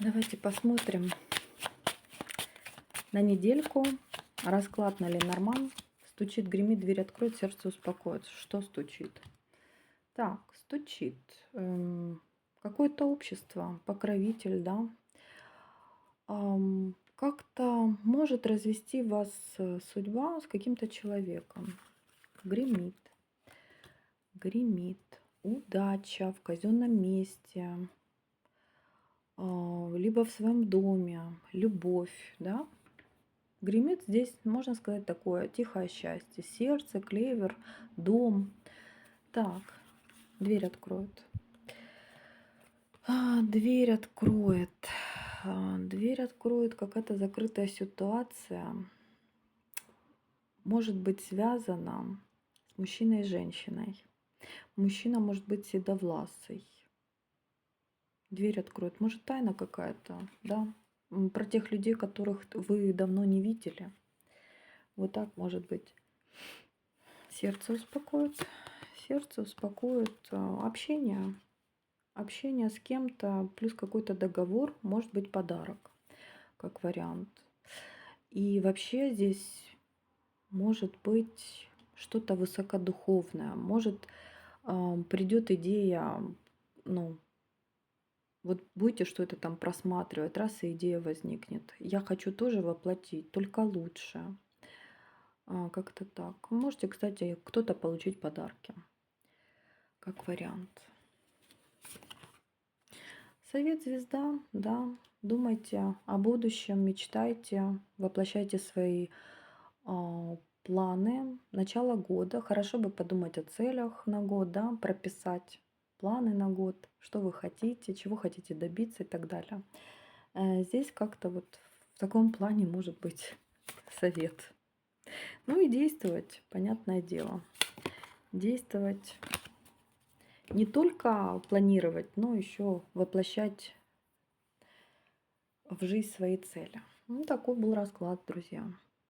Давайте посмотрим на недельку. Расклад на Ленорман. Стучит, гремит, дверь откроет, сердце успокоится. Что стучит? Так, стучит. Какое-то общество, покровитель, да. Как-то может развести вас судьба с каким-то человеком. Гремит. Гремит. Удача в казенном месте. Либо в своем доме. Любовь, да. Гремит здесь, можно сказать, такое тихое счастье. Сердце, клевер, дом. Так, дверь откроет. Дверь откроет. Дверь откроет какая-то закрытая ситуация. Может быть связана с мужчиной и женщиной. Мужчина может быть седовласый. Дверь откроет. Может, тайна какая-то, да? Про тех людей, которых вы давно не видели. Вот так может быть. Сердце успокоит. Сердце успокоит. Общение. Общение с кем-то, плюс какой-то договор, может быть подарок, как вариант. И вообще здесь может быть что-то высокодуховное. Может придет идея, ну, вот будете что-то там просматривать, раз и идея возникнет. Я хочу тоже воплотить, только лучше. Как-то так. Можете, кстати, кто-то получить подарки, как вариант. Совет звезда, да. Думайте о будущем, мечтайте, воплощайте свои планы. Начало года. Хорошо бы подумать о целях на год, да, прописать планы на год, что вы хотите, чего хотите добиться и так далее. Здесь как-то вот в таком плане может быть совет. Ну и действовать, понятное дело. Действовать. Не только планировать, но еще воплощать в жизнь свои цели. Ну, такой был расклад, друзья.